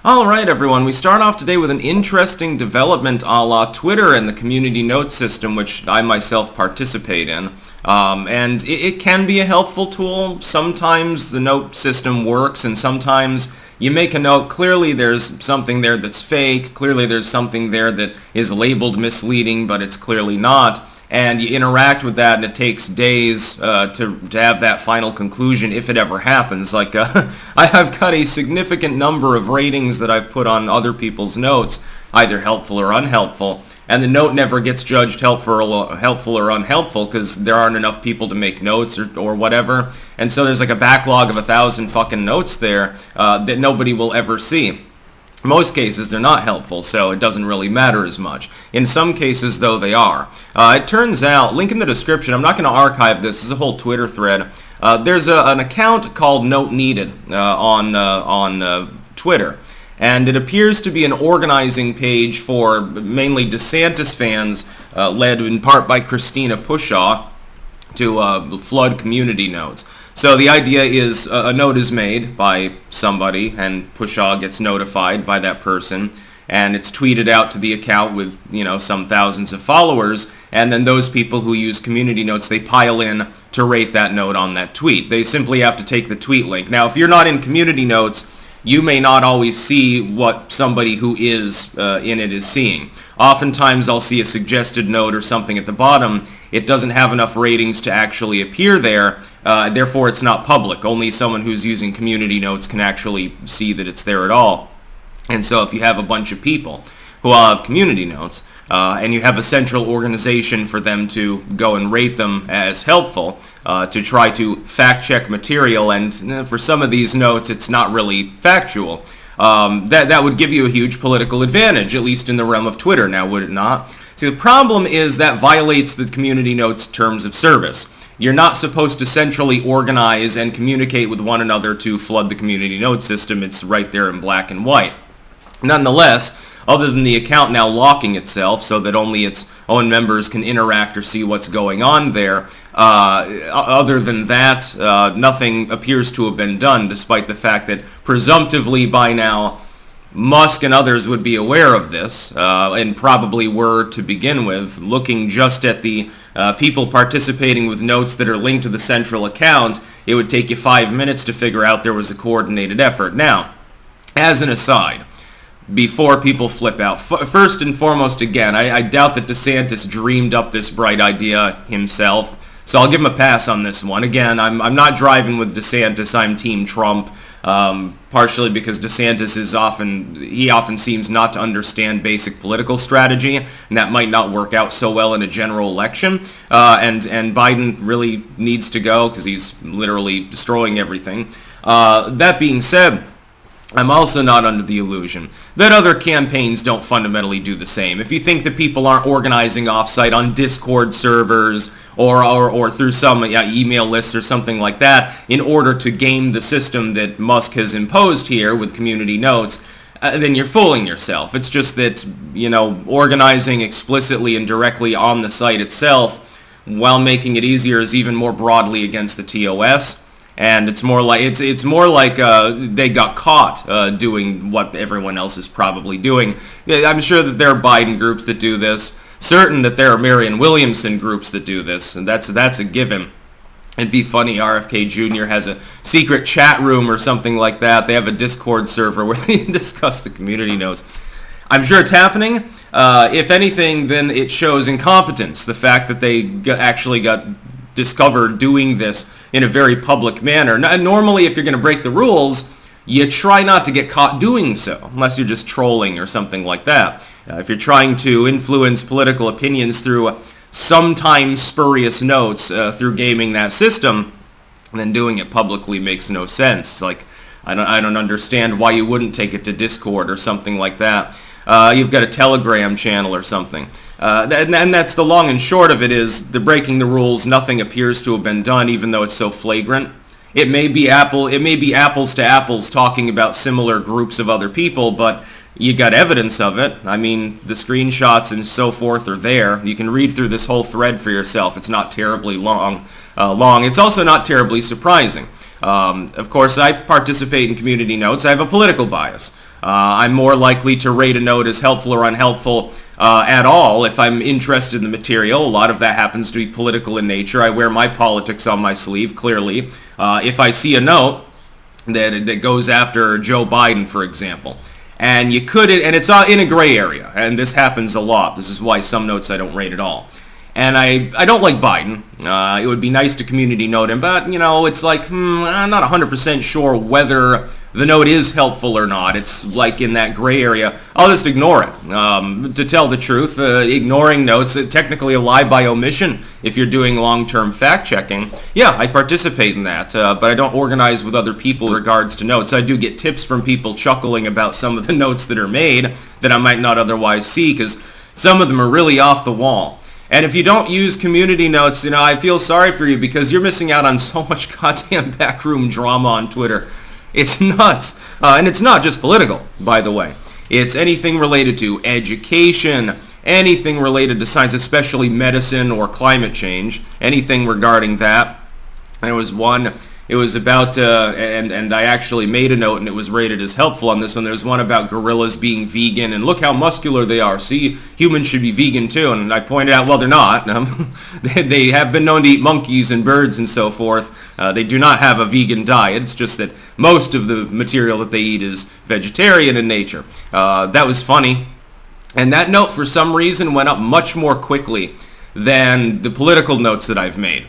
Alright everyone, we start off today with an interesting development a la Twitter and the community note system, which I myself participate in. And it can be a helpful tool. Sometimes the note system works, and sometimes you make a note, clearly there's something there that's fake, clearly there's something there that is labeled misleading, but it's clearly not. And you interact with that, and it takes days to have that final conclusion, if it ever happens. Like, I have got a significant number of ratings that I've put on other people's notes, either helpful or unhelpful, and the note never gets judged helpful or unhelpful because there aren't enough people to make notes or whatever. And so there's like a backlog of 1,000 fucking notes there that nobody will ever see. In most cases, they're not helpful, so it doesn't really matter as much. In some cases, though, they are. It turns out, link in the description, I'm not going to archive this is a whole Twitter thread. There's an account called Note Needed on Twitter, and it appears to be an organizing page for mainly Desantis fans, led in part by Christina Pushaw, to flood community notes. So the idea is a note is made by somebody, and Pushaw gets notified by that person, and it's tweeted out to the account with, some thousands of followers, and then those people who use community notes, they pile in to rate that note on that tweet. They simply have to take the tweet link. Now, if you're not in community notes, you may not always see what somebody who is in it is seeing. Oftentimes, I'll see a suggested note or something at the bottom. It doesn't have enough ratings to actually appear there, therefore it's not public. Only someone who's using community notes can actually see that it's there at all. And so if you have a bunch of people who all have community notes, and you have a central organization for them to go and rate them as helpful, to try to fact-check material, and for some of these notes it's not really factual, that would give you a huge political advantage, at least in the realm of Twitter, now would it not? See, the problem is that violates the community notes terms of service. You're not supposed to centrally organize and communicate with one another to flood the community note system. It's right there in black and white. Nonetheless, other than the account now locking itself so that only its own members can interact or see what's going on there, other than that, nothing appears to have been done, despite the fact that presumptively by now Musk and others would be aware of this, and probably were to begin with. Looking just at the people participating with notes that are linked to the central account, it would take you 5 minutes to figure out there was a coordinated effort. Now, as an aside, before people flip out, first and foremost, again, I doubt that Desantis dreamed up this bright idea himself, so I'll give him a pass on this one. Again, I'm not driving with DeSantis, I'm Team Trump. Partially because DeSantis often seems not to understand basic political strategy, and that might not work out so well in a general election. And Biden really needs to go because he's literally destroying everything. That being said, I'm also not under the illusion that other campaigns don't fundamentally do the same. If you think that people aren't organizing offsite on Discord servers or through some email lists or something like that in order to game the system that Musk has imposed here with community notes, then you're fooling yourself. It's just that, organizing explicitly and directly on the site itself while making it easier is even more broadly against the TOS. And it's more like they got caught doing what everyone else is probably doing. I'm sure that there are Biden groups that do this. Certain that there are Marianne Williamson groups that do this, and that's a given. It'd be funny, RFK Jr. has a secret chat room or something like that. They have a Discord server where they discuss the community notes. I'm sure it's happening. If anything, then it shows incompetence. The fact that they actually got discovered doing this in a very public manner. Normally, if you're going to break the rules, you try not to get caught doing so, unless you're just trolling or something like that. If you're trying to influence political opinions through sometimes spurious notes through gaming that system, then doing it publicly makes no sense. Like, I don't understand why you wouldn't take it to Discord or something like that. You've got a Telegram channel or something. And that's the long and short of it is the breaking the rules, nothing appears to have been done, even though it's so flagrant. It may be apples to apples talking about similar groups of other people, but you got evidence of it. I mean, the screenshots and so forth are there. You can read through this whole thread for yourself. It's not terribly long. It's also not terribly surprising. Of course, I participate in community notes. I have a political bias. I'm more likely to rate a note as helpful or unhelpful at all if I'm interested in the material. A lot of that happens to be political in nature. I wear my politics on my sleeve, clearly. If I see a note that goes after Joe Biden, for example, and you could, and it's in a gray area, and this happens a lot. This is why some notes I don't rate at all. And I don't like Biden. It would be nice to community note him, but, it's like, I'm not 100% sure whether the note is helpful or not. It's like in that gray area. I'll just ignore it. To tell the truth, ignoring notes, technically a lie by omission if you're doing long-term fact-checking. Yeah, I participate in that, but I don't organize with other people in regards to notes. I do get tips from people chuckling about some of the notes that are made that I might not otherwise see, because some of them are really off the wall. And if you don't use community notes, I feel sorry for you, because you're missing out on so much goddamn backroom drama on Twitter. It's nuts. And it's not just political, by the way. It's anything related to education, anything related to science, especially medicine or climate change, anything regarding that. There was one, it was about, and I actually made a note and it was rated as helpful on this one. There's one about gorillas being vegan, and look how muscular they are. See, humans should be vegan too. And I pointed out, well, they're not. They have been known to eat monkeys and birds and so forth. They do not have a vegan diet. It's just that most of the material that they eat is vegetarian in nature. That was funny. And that note, for some reason, went up much more quickly than the political notes that I've made.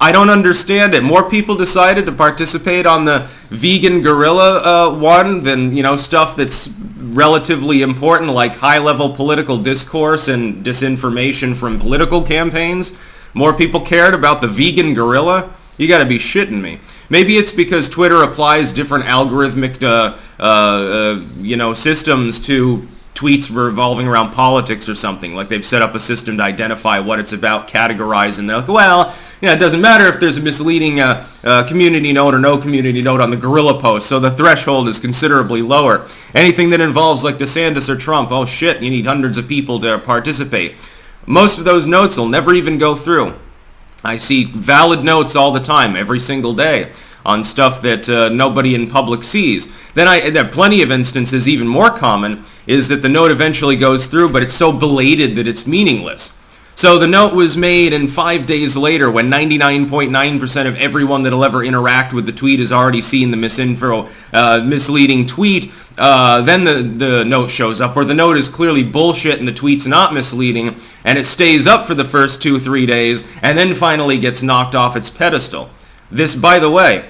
I don't understand it. More people decided to participate on the vegan gorilla one than, stuff that's relatively important, like high-level political discourse and disinformation from political campaigns. More people cared about the vegan gorilla? You gotta be shitting me. Maybe it's because Twitter applies different algorithmic, systems to tweets revolving around politics or something. Like they've set up a system to identify what it's about, categorize, and they're like, well, it doesn't matter if there's a misleading community note or no community note on the gorilla post, so the threshold is considerably lower. Anything that involves like Desantis or Trump, oh shit, you need hundreds of people to participate. Most of those notes will never even go through. I see valid notes all the time, every single day, on stuff that nobody in public sees. Then there are plenty of instances, even more common, is that the note eventually goes through, but it's so belated that it's meaningless. So the note was made, and 5 days later, when 99.9% of everyone that'll ever interact with the tweet has already seen the misleading tweet, then the note shows up, where the note is clearly bullshit and the tweet's not misleading, and it stays up for the first 2-3 days, and then finally gets knocked off its pedestal. This, by the way,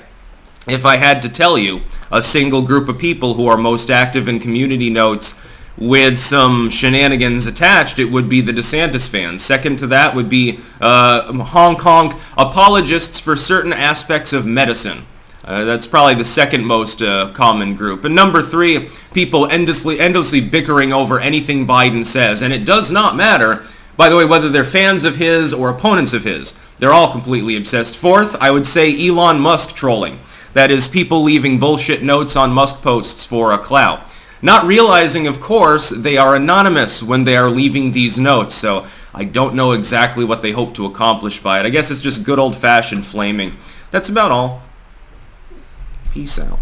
if I had to tell you a single group of people who are most active in community notes with some shenanigans attached, it would be the Desantis fans. Second to that would be Hong Kong apologists for certain aspects of medicine. That's probably the second most common group. And number 3, people endlessly bickering over anything Biden says. And it does not matter, by the way, whether they're fans of his or opponents of his. They're all completely obsessed. Fourth, I would say Elon Musk trolling. That is, people leaving bullshit notes on Musk posts for a clout. Not realizing, of course, they are anonymous when they are leaving these notes, so I don't know exactly what they hope to accomplish by it. I guess it's just good old-fashioned flaming. That's about all. Peace out.